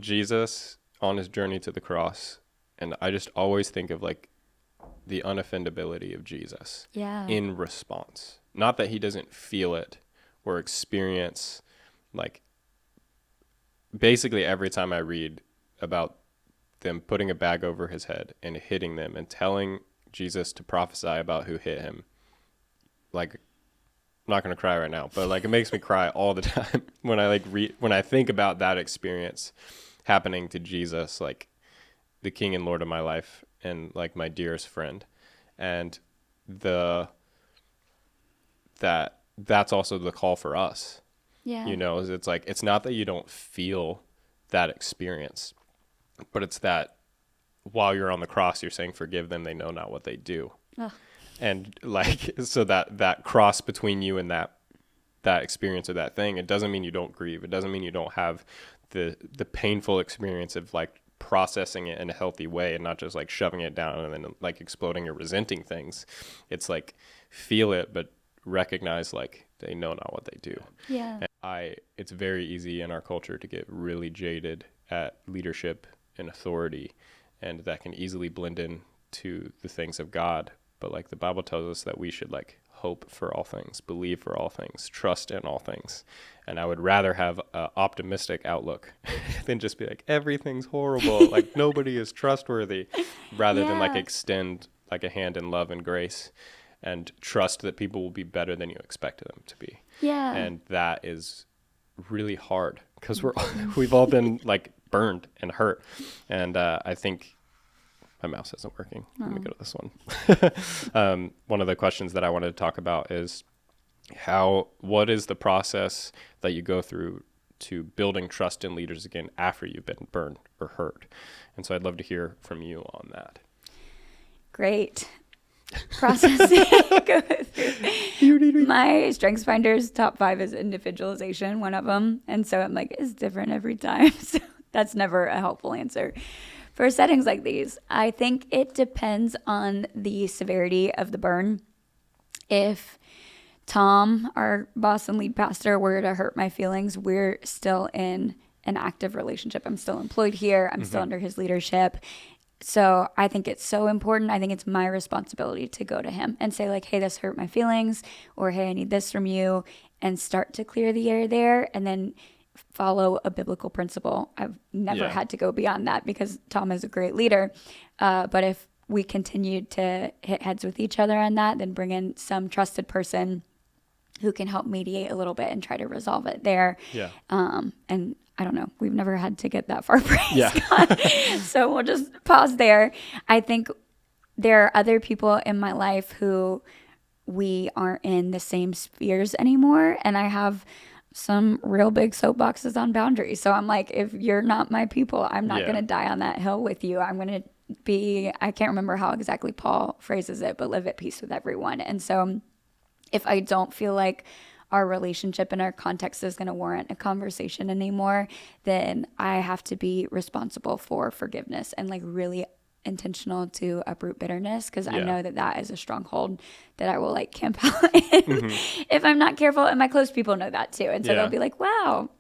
Jesus on his journey to the cross, and I just always think of like the unoffendability of Jesus in response. Not that he doesn't feel it or experience, like, basically every time I read about them putting a bag over his head and hitting them and telling Jesus to prophesy about who hit him, like, I'm not going to cry right now, but like it makes me cry all the time when I when I think about that experience happening to Jesus, like the King and Lord of my life and like my dearest friend. And that's also the call for us. Yeah. You know, it's like, it's not that you don't feel that experience, but it's that while you're on the cross, you're saying, forgive them, they know not what they do. Ugh. And like, so that cross between you and that experience or that thing, it doesn't mean you don't grieve. It doesn't mean you don't have the painful experience of like processing it in a healthy way and not just like shoving it down and then like exploding or resenting things. It's like, feel it, but recognize like they know not what they do. Yeah. And it's very easy in our culture to get really jaded at leadership and authority, and that can easily blend in to the things of God. But like the Bible tells us that we should like hope for all things, believe for all things, trust in all things. And I would rather have an optimistic outlook than just be like, everything's horrible, like nobody is trustworthy, rather than like extend like a hand in love and grace and trust that people will be better than you expected them to be. Yeah. And that is really hard because we've all been like burned and hurt. And I think my mouse isn't working. Let me go to this one. One of the questions that I wanted to talk about is what is the process that you go through to building trust in leaders again after you've been burned or hurt? And so I'd love to hear from you on that. Great processing. Go through. My StrengthsFinder's top 5 is individualization, one of them. And so I'm like, it's different every time. So that's never a helpful answer. For settings like these, I think it depends on the severity of the burn. If Tom, our boss and lead pastor, were to hurt my feelings, we're still in an active relationship. I'm still employed here. I'm still under his leadership. So I think it's so important. I think it's my responsibility to go to him and say like, hey, this hurt my feelings, or hey, I need this from you, and start to clear the air there, and then follow a biblical principle. I've never had to go beyond that because Tom is a great leader. But if we continue to hit heads with each other on that, then bring in some trusted person who can help mediate a little bit and try to resolve it there. Yeah. And I don't know, we've never had to get that far, praise God. So we'll just pause there. I think there are other people in my life who we aren't in the same spheres anymore. And I have some real big soapboxes on boundaries. So I'm like, if you're not my people, I'm not going to die on that hill with you. I'm going to I can't remember how exactly Paul phrases it, but live at peace with everyone. And so if I don't feel like our relationship and our context is going to warrant a conversation anymore, then I have to be responsible for forgiveness and like really intentional to uproot bitterness, because I know that is a stronghold that I will like camp out in if I'm not careful. And my close people know that too. And so they'll be like, wow,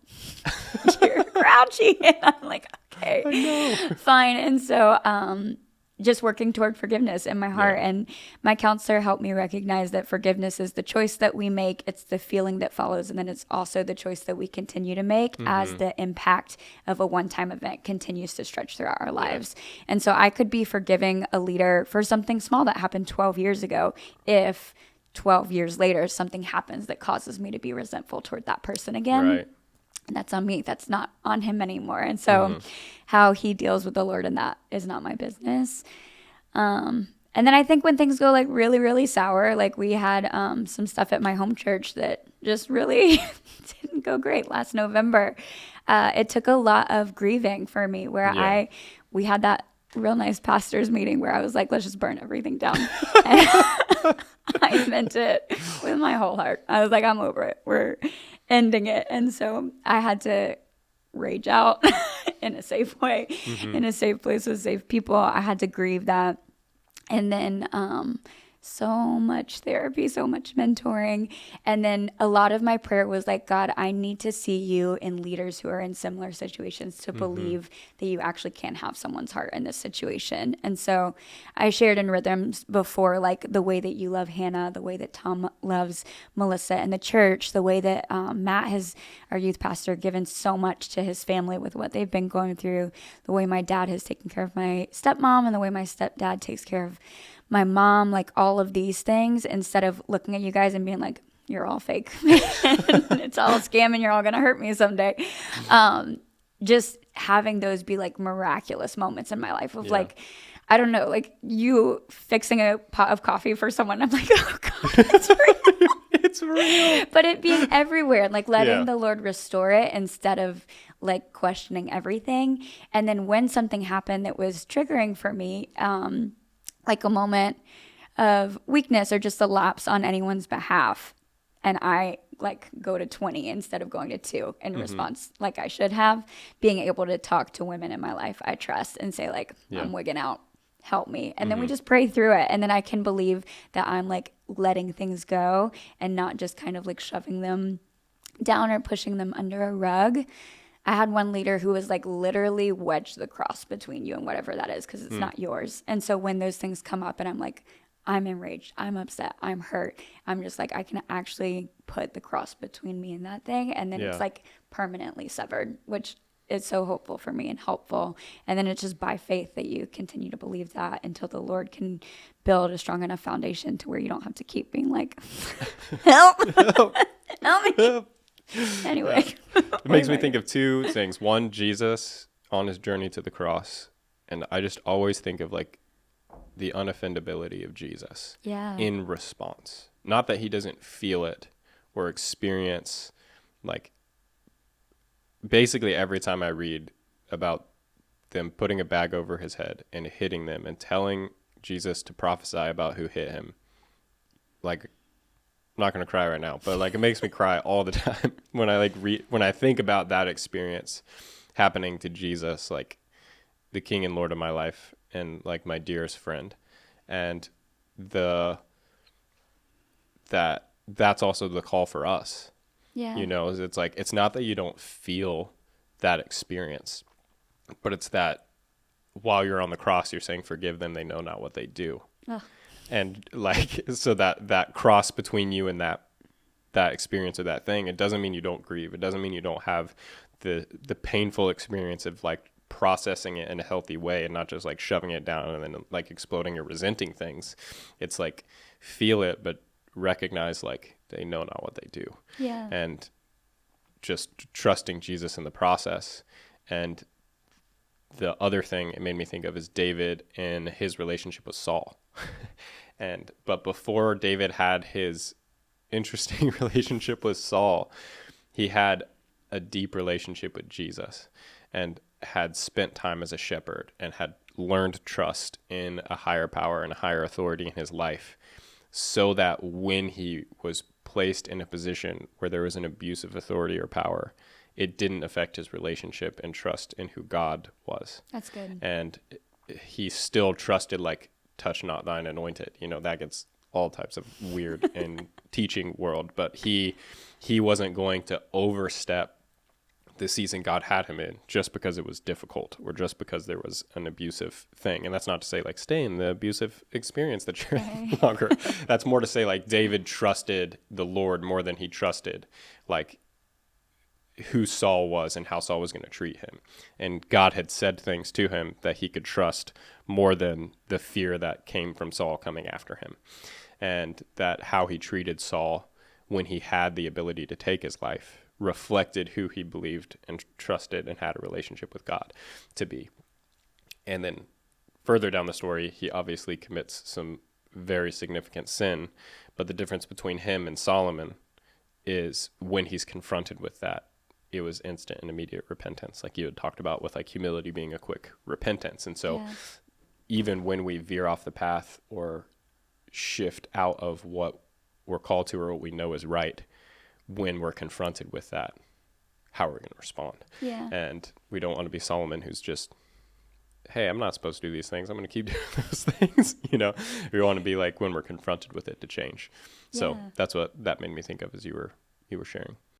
you're grouchy. And I'm like, okay, fine. And so just working toward forgiveness in my heart. And my counselor helped me recognize that forgiveness is the choice that we make. It's the feeling that follows. And then it's also the choice that we continue to make as the impact of a one-time event continues to stretch throughout our lives. And so I could be forgiving a leader for something small that happened 12 years ago if 12 years later something happens that causes me to be resentful toward that person again. Right. And that's on me. That's not on him anymore. And so how he deals with the Lord in that is not my business. And then I think when things go like really, really sour, like we had some stuff at my home church that just really didn't go great last November. It took a lot of grieving for me where we had that real nice pastors meeting where I was like, let's just burn everything down. I meant it with my whole heart. I was like, I'm over it. We're ending it. And so I had to rage out in a safe way, in a safe place with safe people. I had to grieve that. And then so much therapy, so much mentoring. And then a lot of my prayer was like, God, I need to see you in leaders who are in similar situations to believe that you actually can have someone's heart in this situation. And so I shared in Rhythms before, like the way that you love Hannah, the way that Tom loves Melissa and the church, the way that Matt has, our youth pastor, given so much to his family with what they've been going through, the way my dad has taken care of my stepmom and the way my stepdad takes care of my mom, like all of these things, instead of looking at you guys and being like, you're all fake. It's all a scam and you're all going to hurt me someday. Just having those be like miraculous moments in my life of like, I don't know, like you fixing a pot of coffee for someone. I'm like, oh God, it's real. It's real. But it being everywhere, like letting the Lord restore it instead of like questioning everything. And then when something happened that was triggering for me, like a moment of weakness or just a lapse on anyone's behalf, and I like go to 20 instead of going to 2 in response, like I should have, being able to talk to women in my life I trust and say like, I'm wigging out, help me. And then we just pray through it. And then I can believe that I'm like letting things go and not just kind of like shoving them down or pushing them under a rug. I had one leader who was like literally wedge the cross between you and whatever that is because it's not yours. And so when those things come up and I'm like, I'm enraged, I'm upset, I'm hurt, I'm just like, I can actually put the cross between me and that thing. And then it's like permanently severed, which is so hopeful for me and helpful. And then it's just by faith that you continue to believe that until the Lord can build a strong enough foundation to where you don't have to keep being like, help, help me. Anyway. It makes me think of 2 things. One, Jesus on his journey to the cross. And I just always think of like the unoffendability of Jesus in response. Not that he doesn't feel it or experience, like basically every time I read about them putting a bag over his head and hitting them and telling Jesus to prophesy about who hit him, like, I'm not going to cry right now, but like it makes me cry all the time when I like when I think about that experience happening to Jesus, like the King and Lord of my life and like my dearest friend. And that's also the call for us. Yeah. You know, it's like, it's not that you don't feel that experience, but it's that while you're on the cross, you're saying, forgive them, they know not what they do. Ugh. And like, so that cross between you and that experience of that thing, it doesn't mean you don't grieve. It doesn't mean you don't have the painful experience of like processing it in a healthy way and not just like shoving it down and then like exploding or resenting things. It's like, feel it, but recognize like they know not what they do. Yeah. And just trusting Jesus in the process. And the other thing it made me think of is David and his relationship with Saul. But before David had his interesting relationship with Saul, he had a deep relationship with Jesus and had spent time as a shepherd and had learned trust in a higher power and a higher authority in his life, so that when he was placed in a position where there was an abuse of authority or power, it didn't affect his relationship and trust in who God was. That's good. And he still trusted, like, touch not thine anointed. You know, that gets all types of weird in teaching world, but he wasn't going to overstep the season God had him in just because it was difficult or just because there was an abusive thing. And that's not to say like stay in the abusive experience that you're in longer. That's more to say like David trusted the Lord more than he trusted like who Saul was and how Saul was going to treat him. And God had said things to him that he could trust more than the fear that came from Saul coming after him. And that how he treated Saul when he had the ability to take his life reflected who he believed and trusted and had a relationship with God to be. And then further down the story, he obviously commits some very significant sin, but the difference between him and Solomon is when he's confronted with that, it was instant and immediate repentance, like you had talked about with like humility being a quick repentance. And so even when we veer off the path or shift out of what we're called to or what we know is right, when we're confronted with that, how are we going to respond? Yeah. And we don't want to be Solomon, who's just hey, I'm not supposed to do these things. I'm going to keep doing those things. We want to be like when we're confronted with it to change. So Yeah. that's what that made me think of as you were sharing.